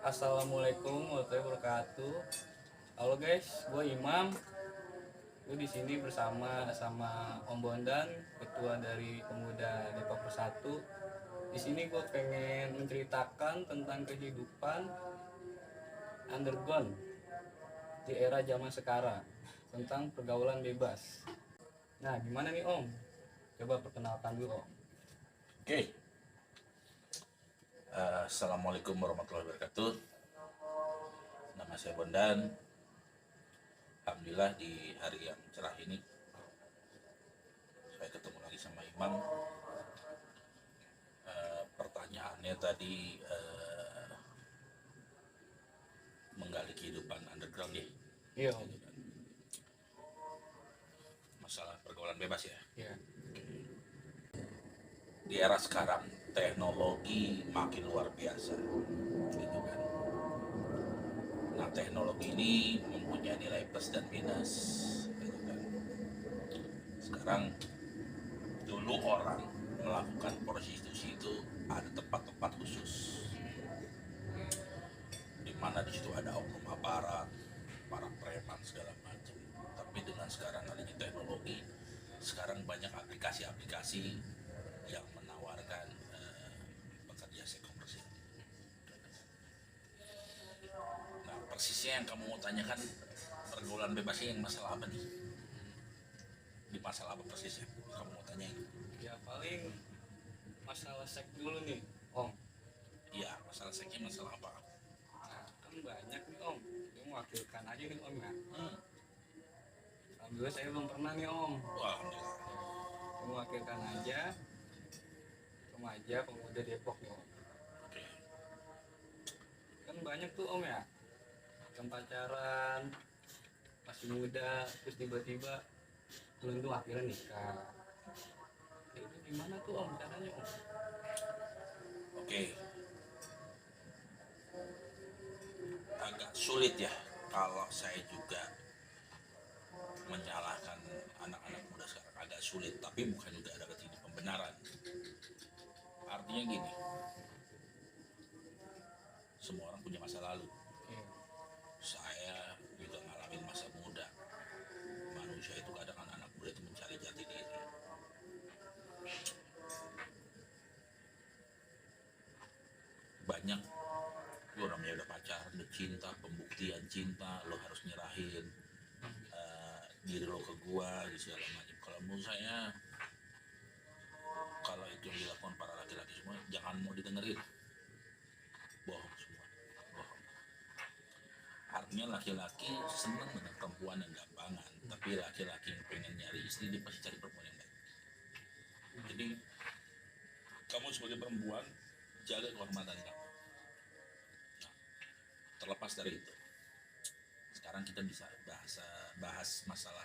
Assalamualaikum warahmatullahi wabarakatuh. Halo guys, gue Imam. Gue di sini bersama Om Bondan, ketua dari Pemuda Depok Bersatu. Di sini gue pengen menceritakan tentang kehidupan underground di era zaman sekarang, tentang pergaulan bebas. Nah, gimana nih Om? Coba perkenalkan dulu Om. Oke, Assalamualaikum warahmatullahi wabarakatuh. Nama saya Bondan. Alhamdulillah di hari yang cerah ini saya ketemu lagi sama Imam. Pertanyaannya tadi menggali kehidupan underground ya, Iya Om. gitu kan. Masalah pergaulan bebas ya. Iya. Di era sekarang teknologi makin luar biasa, gitu kan. Nah, teknologi ini mempunyai nilai plus dan minus, gitu kan. Sekarang dulu orang melakukan prostitusi itu ada tempat-tempat khusus, di mana di situ ada oknum aparat, para preman segala macam. Tapi dengan sekarang adanya teknologi, sekarang banyak aplikasi-aplikasi yang menawarkan pekerja seks komersil. Nah, persisnya yang kamu mau tanyakan pergaulan bebasnya yang masalah apa nih? Di masalah apa persisnya kamu mau tanyain? Ya paling masalah seks dulu nih Om. Iya, masalah seksnya masalah apa? Nah, kan banyak nih Om. Dia mewakilkan aja nih Om ya. Hmm. Alhamdulillah saya belum pernah nih Om. Wah, alhamdulillah. Mewakilkan aja remaja pemuda Depok nih Om. Oke. Kan banyak tuh Om ya, yang pacaran masih muda terus tiba-tiba beruntung akhirnya nikah. Itu gimana tuh Om caranya Om? Oke, agak sulit ya kalau saya juga menyalahkan anak-anak muda sekarang, agak sulit, tapi bukan juga ada ketidak pembenaran. Artinya gini, semua orang punya masa lalu. Iya. Saya juga ngalamin masa muda. Manusia itu kadang anak muda itu mencari jati diri. Banyak lo namanya udah pacaran, udah cinta, pembuktian cinta, lo harus nyerahin diri lo ke gua, gitu segala macam. Kalau menurut saya, kalau itu yang dilakukan para laki-laki semua, jangan mau didengerin. Bohong semua, bohong. Artinya laki-laki senang dengan perempuan yang gampangan, tapi laki-laki yang pengen nyari istri dia pasti cari perempuan yang baik. Jadi kamu sebagai perempuan jaga kehormatan kamu. Nah, terlepas dari itu, sekarang kita bisa bahas masalah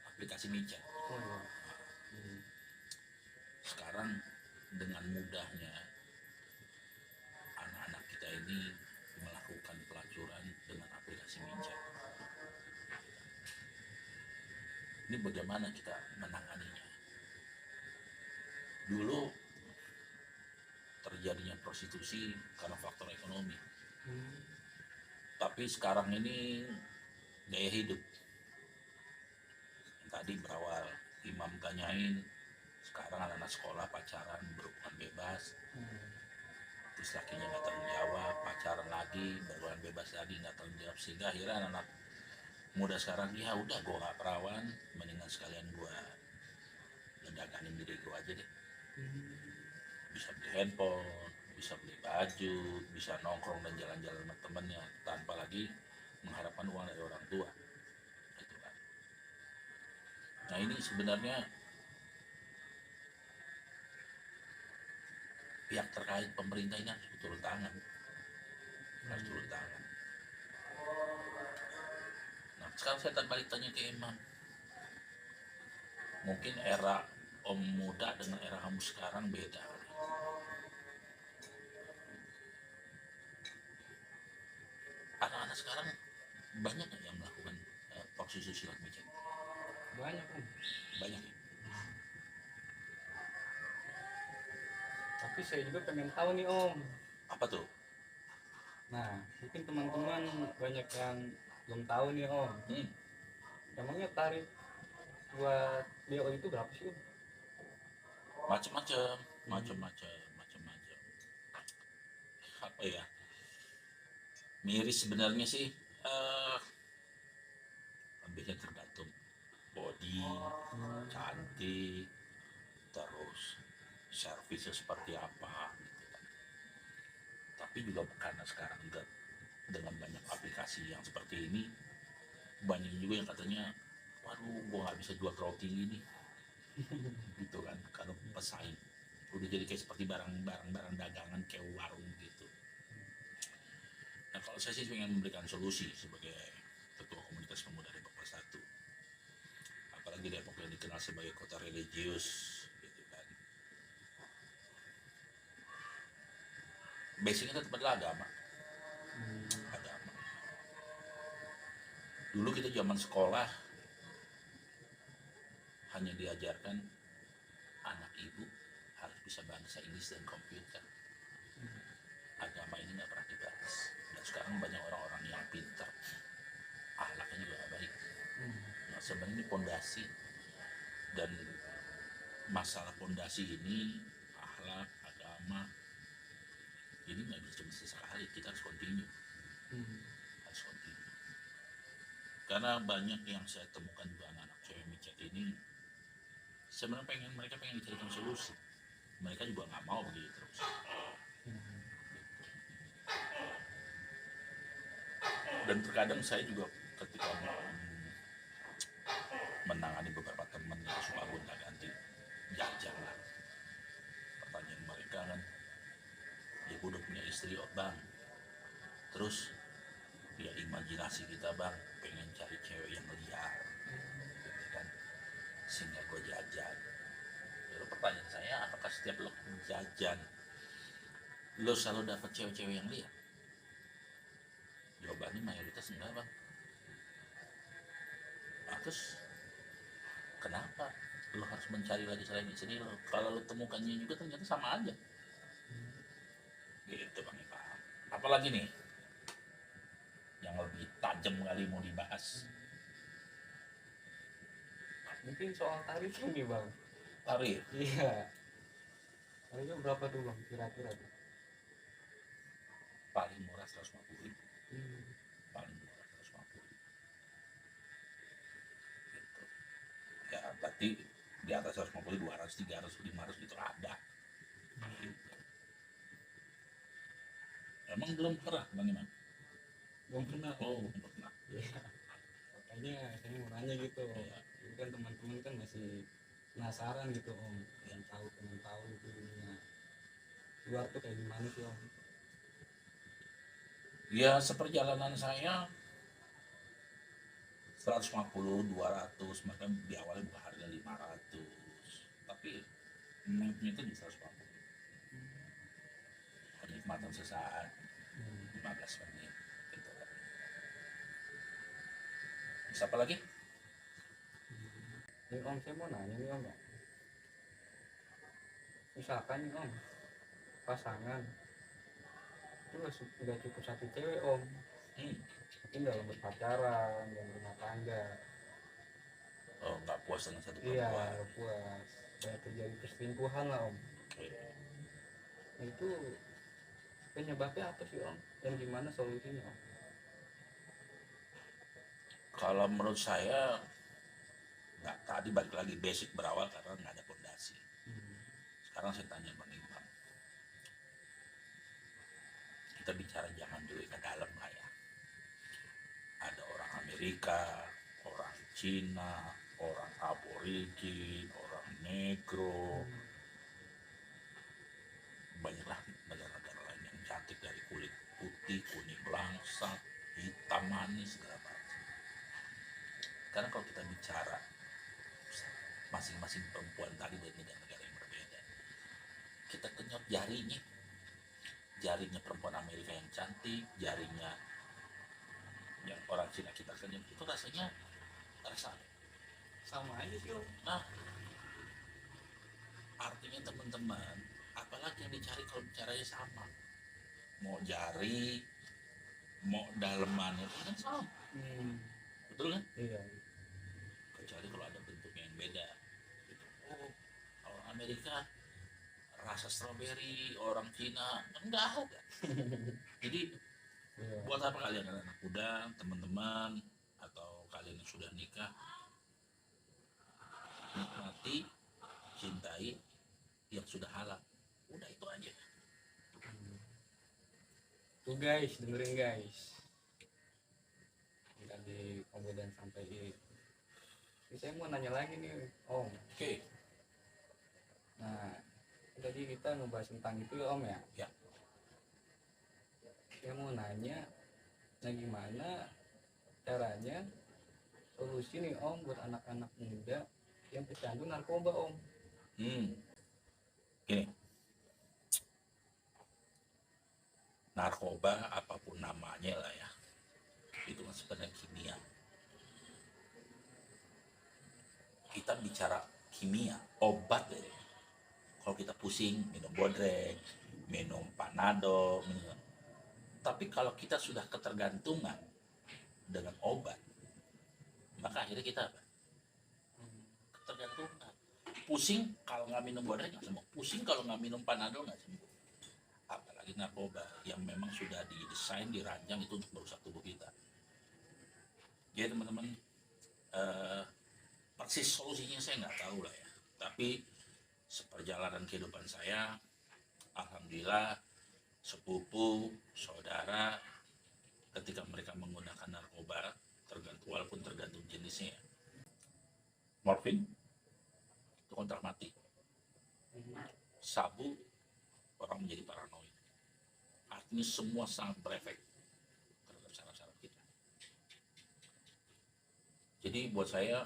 aplikasi micet. Oh iya. Sekarang dengan mudahnya anak-anak kita ini melakukan pelacuran dengan aplikasi micet. Ini bagaimana kita menanganinya? Dulu terjadinya prostitusi karena faktor ekonomi, tapi sekarang ini gaya hidup. Yang tadi berawal Imam tanyain, sekarang anak-anak sekolah pacaran berhubungan bebas, terus lakinya nggak tanggung jawab, pacaran lagi, berhubungan bebas lagi nggak tanggung jawab, sehingga akhirnya anak-anak muda sekarang, ya udah gue nggak perawan, mendingan sekalian gue ngedaganin diri gue aja deh. Bisa beli handphone, bisa beli baju, bisa nongkrong dan jalan-jalan sama temennya tanpa lagi mengharapkan uang dari orang tua, gitu kan. Nah, ini sebenarnya pihak terkait pemerintah ini harus turun tangan, harus turun tangan. Nah, sekarang saya terbalik tanya ke Imam, mungkin era Om muda dengan era kamu sekarang beda. Anak-anak sekarang banyak nggak yang melakukan prostitusi lewat micet? Banyak Om. Banyak ya? Tapi saya juga pengen tahu nih Om, Apa tuh? Nah, mungkin teman-teman banyak yang belum tahu nih Om. Emangnya tarif buat BO itu berapa sih Om? Macam-macam, macam-macam. Apa ya? Miris sebenarnya sih. eh Biasanya tergantung body, cantik, terus servisnya seperti apa gitu kan. Tapi juga karena sekarang juga dengan banyak aplikasi yang seperti ini, banyak juga yang katanya, waduh gua nggak bisa jual terlalu tinggi nih gitu kan, kalau pesaing udah jadi kayak seperti barang dagangan kayak warung gitu. Nah kalau saya sih ingin memberikan solusi sebagai ketua komunitas pemuda Depok Persatu, apalagi Depok yang dikenal sebagai kota religius gitu kan. Basicnya tetap adalah agama. Dulu kita zaman sekolah hanya diajarkan anak ibu harus bisa bahasa Inggris dan komputer. Agama ini nggak pernah dibahas. Dan sekarang banyak orang-orang yang pintar, akhlaknya juga baik. Nah sebenarnya ini pondasi, dan masalah pondasi ini, akhlak, agama, ini nggak bisa cuma sesekali, kita harus continue. Harus continue. Karena banyak yang saya temukan juga anak-anak cewek micet ini sebenarnya mereka pengen dicarikan solusi, mereka juga nggak mau begitu terus. Dan terkadang saya juga ketika menangani beberapa teman yang suka gonta ganti jajan lah, pertanyaan mereka kan, ya gue udah punya istri oh bang, terus ya imajinasi kita bang pengen cari cewek yang liar gitu kan, sehingga gue jajan. Lalu pertanyaan saya, apakah setiap lo jajan lo selalu dapat cewek-cewek yang liar? Jawabannya mayoritas enggak bang. Nah, terus kenapa lo harus mencari lagi selain istri lo? Kalau lo temukannya juga ternyata sama aja. Gitu bang Ipa. Apalagi nih yang lebih tajam kali mau dibahas? Mungkin soal tarif ini Bang. Tarif. Iya. Tarifnya berapa tuh Bang kira-kira tuh? Paling murah 150.000. Paling murah 150.000. Gitu. Ya berarti di atas 150, 200, 300, 500 itu ada. Gitu. Emang belum pernah bang Iman? Belum pernah. Oh belum pernah. Iya. Makanya saya mau nanya gitu. Iya. Jadi kan teman-teman kan masih penasaran gitu Om, yang pengen tahu itu dunia luar tuh kayak gimana sih Om? Ya seperjalanan saya 150, 200, maka di awalnya buka harga 500, tapi naiknya itu di 150. Kenikmatan sesaat 15 menit gitu. Bisa apa lagi? Ini Om saya mau nanya nih Om ya. Misalkan nih Om, pasangan itu udah cukup satu cewek Om, mungkin dalam berpacaran dan rumah tangga. Oh nggak puas dengan satu Iya, perempuan. puas. Kayak terjadi perselingkuhan lah Om. Oke. Nah, itu penyebabnya apa sih Om? Dan gimana solusinya Om? Kalau menurut saya nggak, tadi balik lagi basic berawal karena nggak ada fondasi. Sekarang saya tanya bang Imam, kita bicara zaman dulu ke dalam lah ya. Ada orang Amerika, orang Cina, orang aborigin, orang negro, banyaklah negara-negara lain yang cantik dari kulit putih, kuning langsat, hitam manis segala macam. Karena kalau kita bicara masing-masing perempuan tadi dari negara-negara yang berbeda, kita kenyot jarinya perempuan Amerika yang cantik, jarinya yang orang Cina kita kenyot, itu rasanya rasa Sama aja sih Om. nah artinya teman-teman, apalagi yang dicari kalau bicaranya sama, mau jari, mau dalemannya itu kan sama, betul kan? Iya. Kecuali kalau ada bentuknya yang beda gitu. Oh, orang Amerika rasa stroberi, orang Cina enggak ada. Jadi Iya. buat apa kalian anak muda, teman-teman, atau kalian yang sudah nikah, nikmati, cintai yang sudah halal. Udah itu aja. Tuh guys, dengerin guys. Tadi kemudian sampai ini saya mau nanya lagi nih Om. Oke. Nah, tadi kita ngebahas tentang itu ya Om ya. Ya. Saya mau nanya, nah gimana caranya solusi nih Om buat anak-anak muda yang pecandu narkoba Om? Gini, narkoba apapun namanya lah ya, itu kan sebenarnya kimia. Kita bicara kimia, obat deh. Kalau kita pusing, minum bodrek, minum panado, minum. Tapi kalau kita sudah ketergantungan dengan obat, maka akhirnya kita apa? Ketergantungan. Pusing kalau nggak minum bodrek nggak sembuh. Pusing kalau nggak minum panado nggak sembuh. Apalagi narkoba yang memang sudah didesain, dirancang itu untuk merusak tubuh kita. Jadi teman-teman, persis solusinya saya nggak tahu lah ya. Tapi seperjalanan kehidupan saya, alhamdulillah sepupu, saudara, ketika mereka menggunakan narkoba, tergantung walaupun tergantung jenisnya, morfin itu kontrak mati, sabu orang menjadi paranoid. Artinya semua sangat berefek terhadap saraf-saraf kita. Jadi buat saya,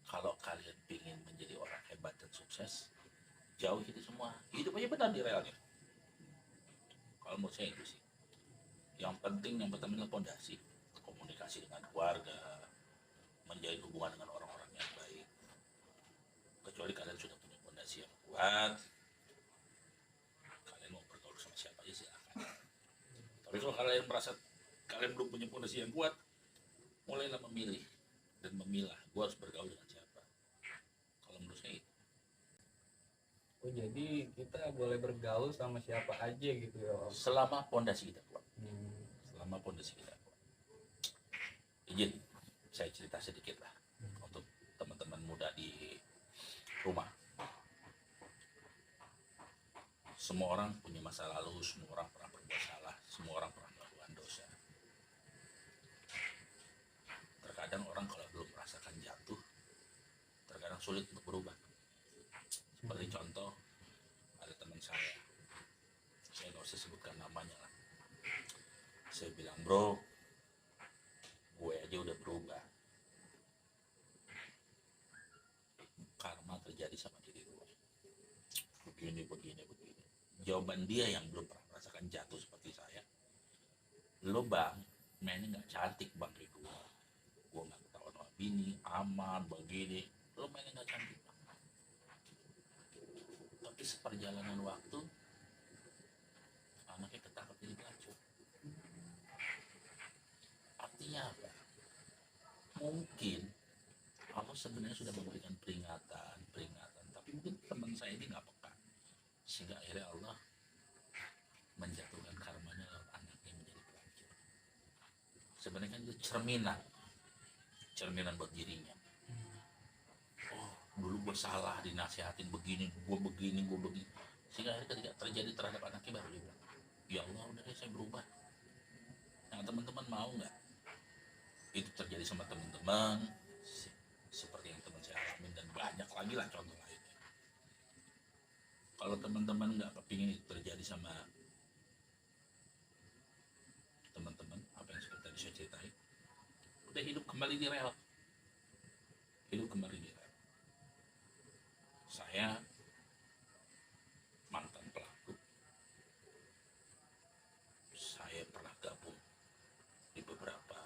kalau kalian ingin menjadi orang hebat dan sukses, jauh itu semua. Hidup aja benar di realnya. Kalau menurut saya itu sih. Yang penting, yang pertama adalah fondasi. Komunikasi dengan keluarga, menjalin hubungan dengan orang-orang yang baik. Kecuali kalian sudah punya fondasi yang kuat, kalian mau bergaul sama siapa aja silakan. Tapi kalau kalian merasa kalian belum punya fondasi yang kuat, mulailah memilih dan memilah. Gue harus bergaul dengan siapa. Kalau menurut saya itu. Oh jadi kita boleh bergaul sama siapa aja gitu ya Om? Selama fondasi kita kuat. Selama fondasi kita kuat. Izin saya cerita sedikit lah untuk teman-teman muda di rumah. Semua orang punya masa lalu, semua orang pernah berbuat salah, semua orang pernah melakukan dosa. Terkadang orang kalau belum merasakan jatuh, terkadang sulit untuk berubah. Seperti contoh, ada teman saya nggak usah sebutkan namanya lah. Saya bilang, bro, gue aja udah berubah. Karma terjadi sama diri gue. Begini. Jawaban dia yang belum pernah merasakan jatuh seperti saya. Lo bang, mainnya nggak cantik bang kayak gue. Gue nggak ketahuan sama bini, aman, begini. Lo mainnya nggak cantik bang. Tapi seperjalanan waktu, anaknya ketangkap jadi pelacur. Artinya apa? Mungkin Allah sebenarnya sudah memberikan peringatan, tapi mungkin teman saya ini nggak peka, sehingga akhirnya Allah menjatuhkan karmanya lewat anaknya menjadi pelacur. Sebenarnya kan itu cerminan buat dirinya. Oh, dulu gue salah dinasihatin begini, sehingga akhirnya ketika terjadi terhadap anaknya baru dia bilang, ya Allah udah deh saya berubah. Nah teman-teman mau nggak itu terjadi sama teman-teman seperti yang teman saya alamin, dan banyak lagi lah contoh lainnya. Kalau teman-teman nggak kepingin itu terjadi sama teman-teman, apa yang sudah tadi saya ceritain, udah hidup kembali di rel. Saya mantan pelaku, saya pernah gabung di beberapa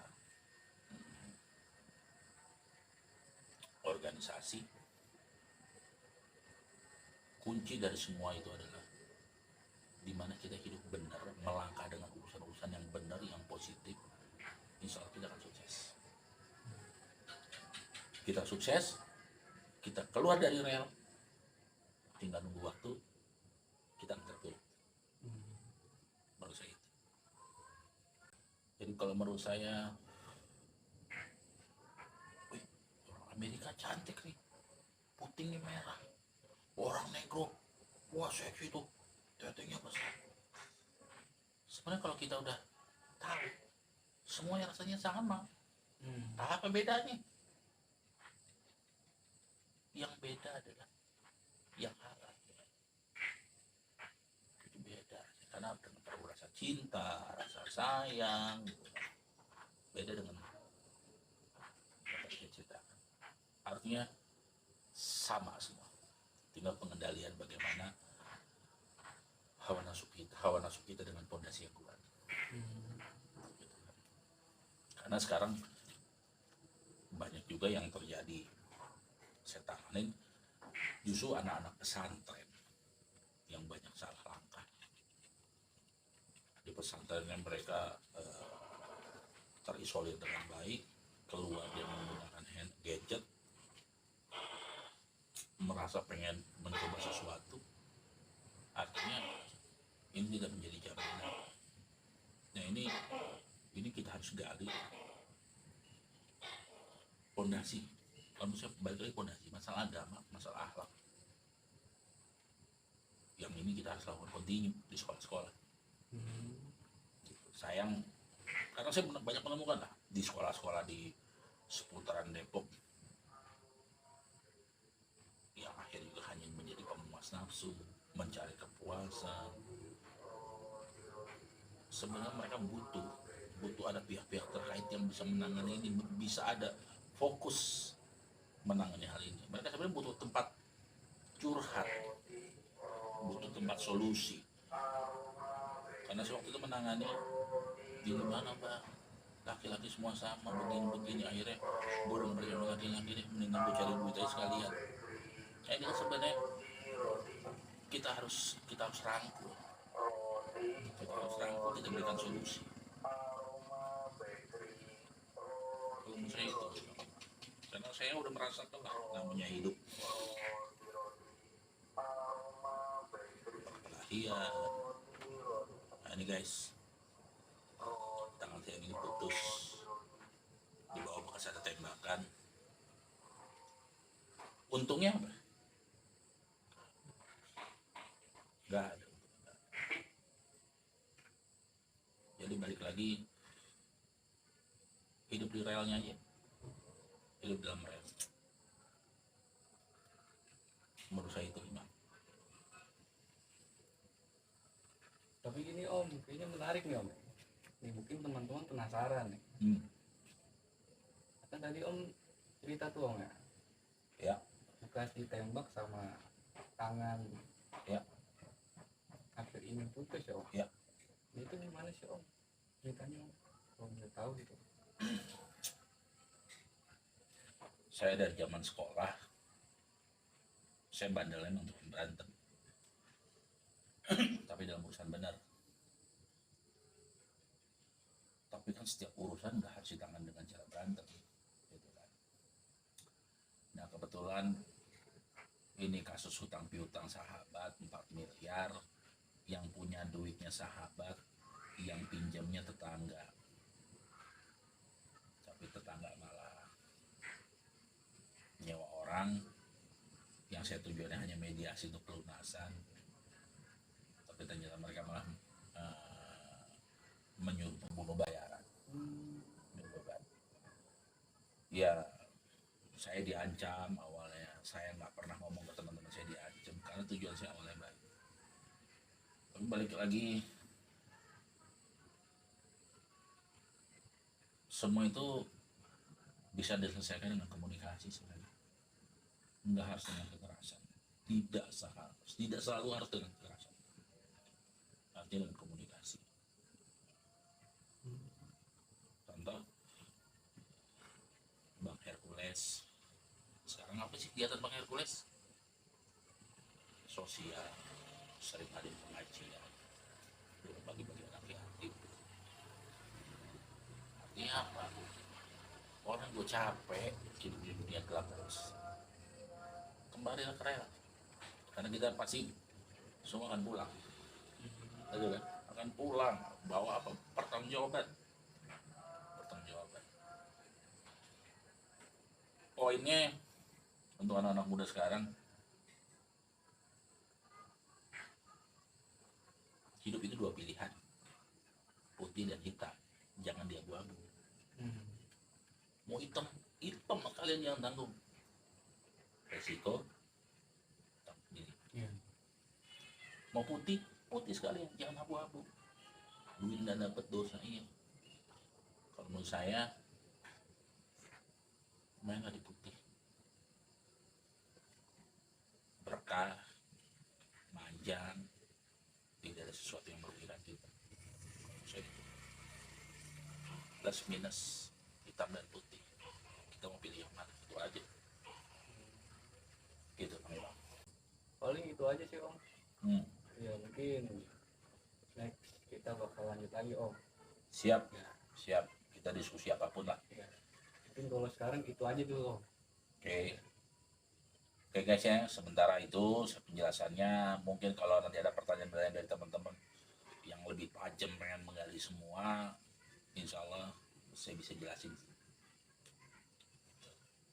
organisasi. Kunci dari semua itu adalah di mana kita hidup benar, melangkah dengan kita sukses, kita keluar dari rel, tinggal nunggu waktu kita terpilih. Menurut saya itu. Jadi kalau menurut saya, wih, orang Amerika cantik nih, putihnya merah, orang negro, wah seksi tuh, tetenya besar. Sebenarnya kalau kita udah tahu semuanya rasanya sama, apa bedanya? Yang beda adalah yang halal. Itu beda, karena dengan perlu rasa cinta, rasa sayang, beda dengan yang tadi saya ceritakan. Artinya sama semua, tinggal pengendalian bagaimana hawa nafsu kita dengan pondasi yang kuat. Karena sekarang banyak juga yang terjadi, saya tanganin justru anak-anak pesantren yang banyak salah langkah. Di pesantren yang mereka terisolir dengan baik, keluar dia menggunakan gadget, merasa pengen mencoba sesuatu, artinya ini tidak menjadi jaminan. Nah ini kita harus gali pondasi. Kalau misalnya balik lagi pondasi, masalah agama, masalah akhlak, yang ini kita harus lakukan kontinu di sekolah-sekolah. Sayang, karena saya banyak menemukan lah di sekolah-sekolah di seputaran Depok yang akhirnya juga hanya menjadi pemuas nafsu, mencari kepuasan. Sebenarnya mereka butuh ada pihak-pihak terkait yang bisa menangani ini, bisa ada fokus menangani hal ini. Mereka sebenarnya butuh tempat curhat, butuh tempat solusi. Karena saya waktu itu menangani, gimana Pak, laki-laki semua sama, begini-begini, akhirnya gue udah berjalan laki-laki deh, mendingan gue cari duit aja sekalian. Nah ini kan sebenarnya kita harus rangkul, kita berikan solusi. Kalau menurut saya itu, karena saya udah merasakan lah namanya hidup, perkelahian. Nah ini guys, tangan saya ini putus, di bawah bekas ada tembakan. Untungnya apa? Gak ada. Jadi balik lagi, hidup di relnya aja, hidup dalam rel. Menurut saya itu Imam. Tapi gini Om, kayaknya menarik nih Om. Nih mungkin teman-teman penasaran nih. Kan tadi Om cerita tuh Om ya. Ya. Bekas ditembak sama tangan. Ya. Akhir ini putus ya Om. Ya. Itu gimana sih Om? Ceritanya Om. Kalau nggak tahu gitu. Saya dari zaman sekolah, saya bandelnya untuk berantem. Tapi dalam urusan benar. Tapi kan setiap urusan nggak harus ditangani dengan cara berantem, gitu kan. Nah kebetulan ini kasus hutang piutang sahabat 4 miliar, yang punya duitnya sahabat, yang pinjamnya tetangga. Tapi tetangga malah nyewa orang yang saya tujuannya hanya mediasi untuk pelunasan. Tapi ternyata mereka malah menyuruh pembunuh bayaran. Ya saya diancam awalnya, saya nggak pernah ngomong ke teman-teman saya diancam karena tujuan saya awalnya baik. Tapi balik lagi, semua itu bisa diselesaikan dengan komunikasi sebenarnya. Nggak harus dengan kekerasan, tidak selalu harus dengan kekerasan, artinya dengan komunikasi. Contoh Bang Hercules, sekarang apa sih kegiatan Bang Hercules? Sosial, sering hadir pengajian, bagi-bagi anak yatim. Artinya apa? Orang gue capek hidup di dunia gelap terus. Kembalilah ke rel, karena kita pasti semua akan pulang, betul kan? Akan pulang, bawa apa? Pertanggungjawaban. Poinnya untuk anak-anak muda sekarang, hidup itu dua pilihan, putih dan hitam, jangan di abu-abu. Mau hitam, hitam kalian jangan tanggung resiko sendiri. Mau putih, putih sekalian, jangan abu-abu. Duit nggak dapet, dosa. Iya, kalau menurut saya main nggak diputih, berkah, manjang, tidak ada sesuatu yang merugikan kita. Saya gitu. Plus minus, hitam dan putih, kita mau pilih yang mana, itu aja. Gitu Bang Imam. Paling itu aja sih Om. Ya mungkin next kita bakal lanjut lagi Om. Siap, siap, kita diskusi apapun lah. Ya. Mungkin kalau sekarang itu aja dulu Om. Oke guys ya, sementara itu penjelasannya. Mungkin kalau nanti ada pertanyaan dari teman-teman yang lebih tajam pengen menggali semua, insya Allah saya bisa jelasin.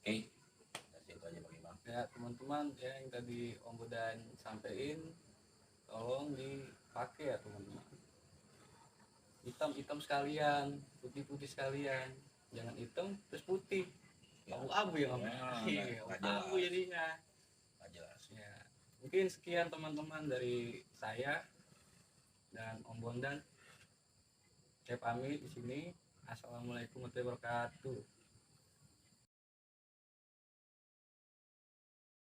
Oke, itu aja Bang Imam. Ya teman-teman ya, yang tadi Om Bodan sampein tolong dipakai ya teman-teman. Hitam-hitam sekalian, putih-putih sekalian, jangan hitam terus putih. Abu-abu ya Om. Abu jadinya. Nggak jelas. Ya, mungkin sekian teman-teman dari saya dan Om Bondan. Saya pamit di sini. Assalamualaikum warahmatullahi wabarakatuh.